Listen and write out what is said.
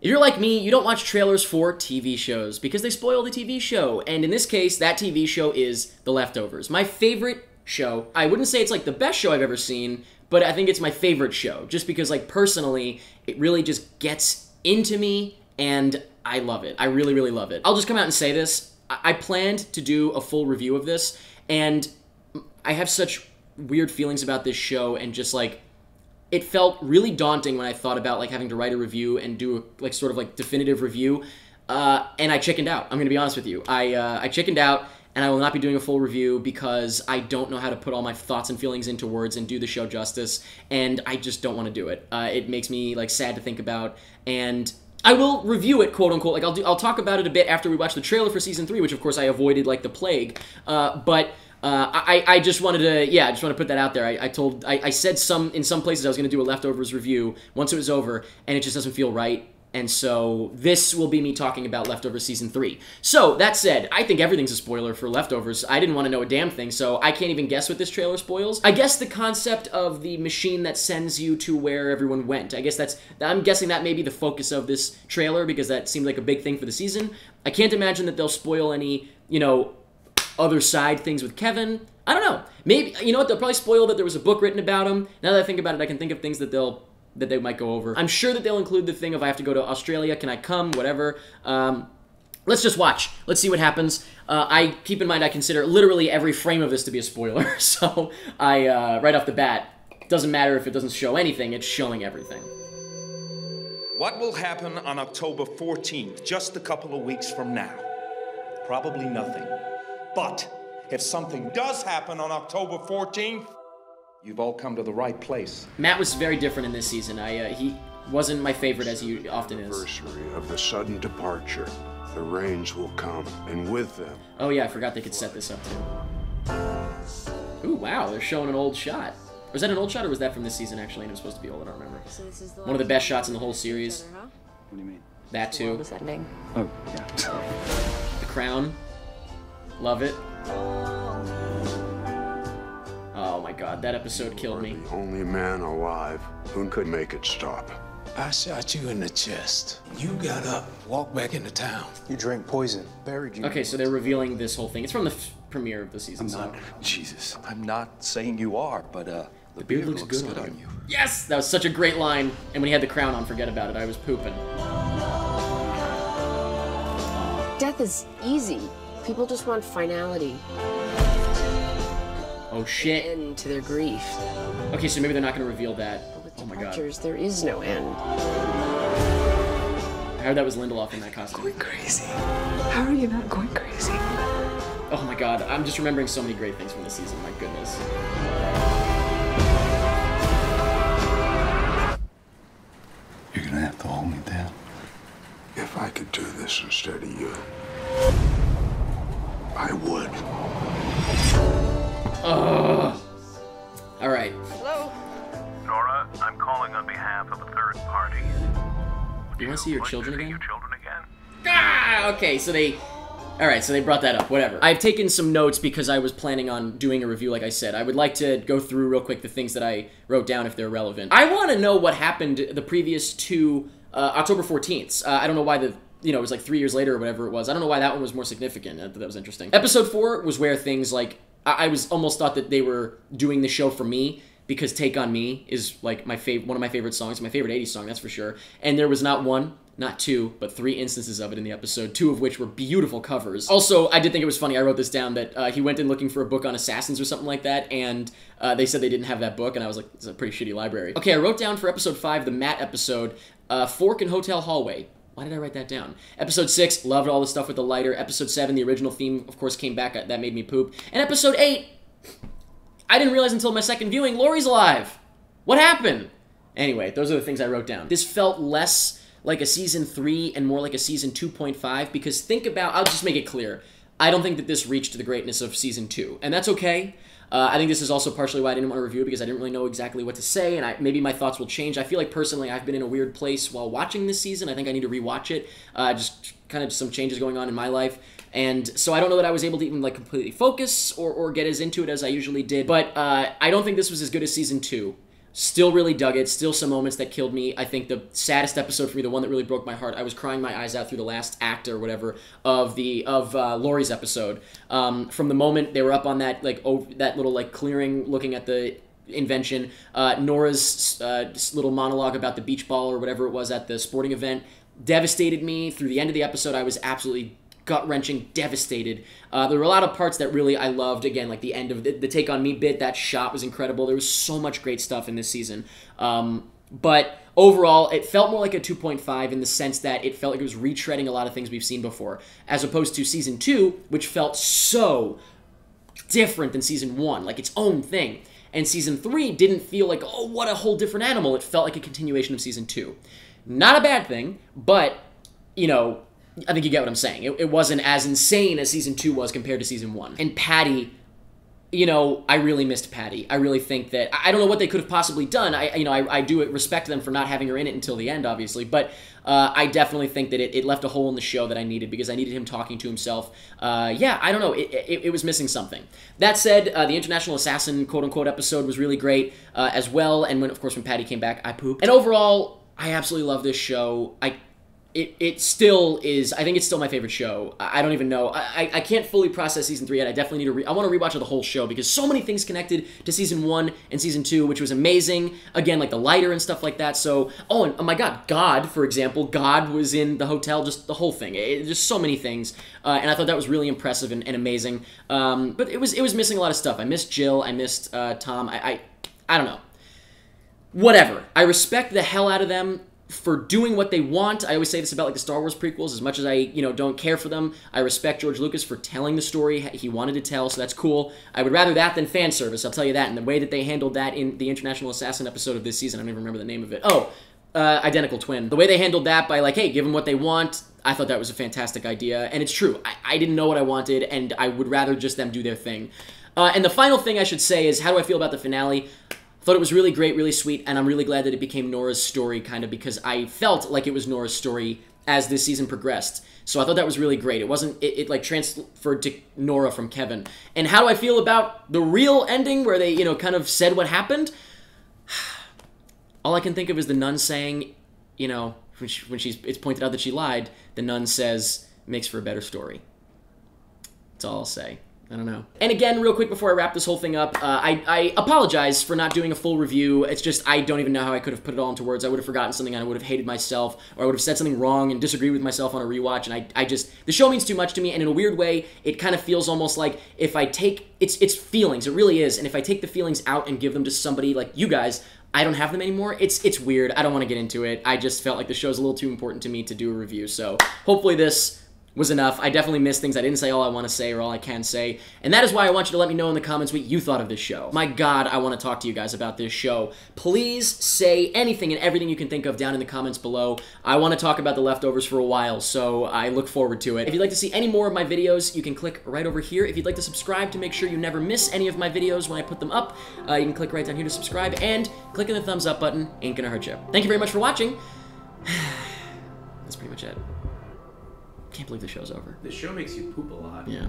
If you're like me, you don't watch trailers for TV shows because they spoil the TV show. And in this case, that TV show is The Leftovers. My favorite show. I wouldn't say it's like the best show I've ever seen, but I think it's my favorite show. Just because, like, personally, it really just gets into me and I love it. I really, really love it. I'll just come out and say this. I planned to do a full review of this, and I have such weird feelings about this show, and just, like, it felt really daunting when I thought about, like, having to write a review and do a, like, sort of, like, definitive review, and I chickened out. I'm gonna be honest with you. I chickened out, and I will not be doing a full review because I don't know how to put all my thoughts and feelings into words and do the show justice, and I just don't want to do it. It makes me, like, sad to think about, and I will review it, quote unquote. Like, I'll talk about it a bit after we watch the trailer for season 3, which of course I avoided like the plague. I just wanted to, I just want to put that out there. I said in some places I was going to do a Leftovers review once it was over, and it just doesn't feel right. And so this will be me talking about Leftovers Season 3. So, that said, I think everything's a spoiler for Leftovers. I didn't want to know a damn thing, so I can't even guess what this trailer spoils. I guess the concept of the machine that sends you to where everyone went. I'm guessing that may be the focus of this trailer, because that seemed like a big thing for the season. I can't imagine that they'll spoil any, other side things with Kevin. I don't know. Maybe, you know what, they'll probably spoil that there was a book written about him. Now that I think about it, I can think of things that they might go over. I'm sure that they'll include the thing of I have to go to Australia, can I come, whatever. Let's just watch. Let's see what happens. I keep in mind I consider literally every frame of this to be a spoiler, so right off the bat, it doesn't matter if it doesn't show anything, it's showing everything. What will happen on October 14th, just a couple of weeks from now? Probably nothing. But if something does happen on October 14th, you've all come to the right place. Matt was very different in this season. He wasn't my favorite, as he often is. Anniversary of the sudden departure. The rains will come, and with them... Oh yeah, I forgot they could set this up too. Ooh, wow, they're showing an old shot. Was that an old shot, or was that from this season, actually, and it was supposed to be old? I don't remember. So this is the one of the best shots in the whole series. Huh? What do you mean? That too. The ending. Oh, yeah. The Crown. Love it. Oh my god, that episode killed me. The only man alive who could make it stop. I shot you in the chest. You got up, walked back into town. You drank poison, buried you. Okay, so they're revealing this whole thing. It's from the premiere of the season. Jesus, I'm not saying you are, but the beard looks good on you. Yes, that was such a great line. And when he had the crown on, forget about it. I was pooping. Death is easy. People just want finality. Oh shit. End to their grief. Okay, so maybe they're not going to reveal that. Oh my god. There is no end. I heard that was Lindelof in that costume. Going crazy. How are you not going crazy? Oh my god, I'm just remembering so many great things from this season, my goodness. You're gonna have to hold me down. If I could do this instead of you, I would. Alright. Hello? Nora, I'm calling on behalf of a third party. Do you want to see your children again? Your children again? Ah! Okay, so they... Alright, so they brought that up, whatever. I've taken some notes because I was planning on doing a review, like I said. I would like to go through real quick the things that I wrote down if they're relevant. I want to know what happened the previous two October 14th. I don't know why it was like 3 years later or whatever it was. I don't know why that one was more significant. I thought that was interesting. Episode 4 was where things like... I was almost thought that they were doing the show for me, because Take On Me is like one of my favorite songs, my favorite 80s song, that's for sure. And there was not one, not two, but 3 instances of it in the episode, 2 of which were beautiful covers. Also, I did think it was funny, I wrote this down, that he went in looking for a book on assassins or something like that, and they said they didn't have that book, and I was like, it's a pretty shitty library. Okay, I wrote down for episode 5, the Matt episode, Fork and Hotel Hallway. Why did I write that down? Episode 6, loved all the stuff with the lighter. Episode 7, the original theme, of course, came back. That made me poop. And episode 8, I didn't realize until my second viewing, Laurie's alive. What happened? Anyway, those are the things I wrote down. This felt less like a season 3 and more like a season 2.5, because think about, I'll just make it clear, I don't think that this reached the greatness of season 2, and that's okay. I think this is also partially why I didn't want to review it, because I didn't really know exactly what to say, and maybe my thoughts will change. I feel like, personally, I've been in a weird place while watching this season. I think I need to rewatch it. Just kind of some changes going on in my life. And so I don't know that I was able to even like completely focus or get as into it as I usually did. But I don't think this was as good as season 2. Still really dug it. Still some moments that killed me. I think the saddest episode for me, the one that really broke my heart, I was crying my eyes out through the last act or whatever of Laurie's episode. From the moment they were up on that that little clearing, looking at the invention, Nora's little monologue about the beach ball or whatever it was at the sporting event devastated me. Through the end of the episode, I was absolutely gut-wrenching, devastated. There were a lot of parts that really I loved. Again, like the end of the Take On Me bit, that shot was incredible. There was so much great stuff in this season. But overall, it felt more like a 2.5 in the sense that it felt like it was retreading a lot of things we've seen before, as opposed to Season 2, which felt so different than Season 1, like its own thing. And Season 3 didn't feel like, oh, what a whole different animal. It felt like a continuation of Season 2. Not a bad thing, but, you know, I think you get what I'm saying. It wasn't as insane as Season 2 was compared to Season 1. And Patty, you know, I really missed Patty. I really think that, I don't know what they could have possibly done. I do respect them for not having her in it until the end, obviously, but I definitely think that it left a hole in the show that I needed, because I needed him talking to himself. Yeah, I don't know. It was missing something. That said, the International Assassin, quote-unquote, episode was really great as well, and of course, when Patty came back, I pooped. And overall, I absolutely love this show. It still is, I think it's still my favorite show. I don't even know. I can't fully process Season 3 yet. I definitely need to I want to rewatch the whole show, because so many things connected to Season 1 and Season 2, which was amazing. Again, like the lighter and stuff like that. So, and oh my god, God, for example. God was in the hotel, just the whole thing. Just so many things. And I thought that was really impressive and amazing. But it was missing a lot of stuff. I missed Jill. I missed Tom. I don't know. Whatever. I respect the hell out of them for doing what they want. I always say this about like the Star Wars prequels. As much as I, don't care for them, I respect George Lucas for telling the story he wanted to tell, so that's cool. I would rather that than fan service, I'll tell you that. And the way that they handled that in the International Assassin episode of this season, I don't even remember the name of it. Identical Twin. The way they handled that by like, hey, give them what they want, I thought that was a fantastic idea. And it's true. I didn't know what I wanted, and I would rather just them do their thing. And the final thing I should say is, how do I feel about the finale? I thought it was really great, really sweet, and I'm really glad that it became Nora's story, kind of, because I felt like it was Nora's story as this season progressed. So I thought that was really great. It wasn't, it like transferred to Nora from Kevin. And how do I feel about the real ending, where they, kind of said what happened? All I can think of is the nun saying, when it's pointed out that she lied, the nun says, makes for a better story. That's all I'll say. I don't know. And again, real quick before I wrap this whole thing up, I apologize for not doing a full review. It's just, I don't even know how I could have put it all into words. I would have forgotten something, and I would have hated myself, or I would have said something wrong and disagreed with myself on a rewatch, and I just, the show means too much to me, and in a weird way, it kind of feels almost like if I take, it's feelings, it really is, and if I take the feelings out and give them to somebody like you guys, I don't have them anymore. It's weird. I don't want to get into it. I just felt like the show's a little too important to me to do a review, so hopefully this was enough. I definitely missed things. I didn't say all I want to say or all I can say. And that is why I want you to let me know in the comments what you thought of this show. My God, I want to talk to you guys about this show. Please say anything and everything you can think of down in the comments below. I want to talk about The Leftovers for a while, so I look forward to it. If you'd like to see any more of my videos, you can click right over here. If you'd like to subscribe to make sure you never miss any of my videos when I put them up, you can click right down here to subscribe, and clicking the thumbs up button ain't gonna hurt you. Thank you very much for watching. That's pretty much it. Can't believe the show's over. The show makes you poop a lot. Yeah.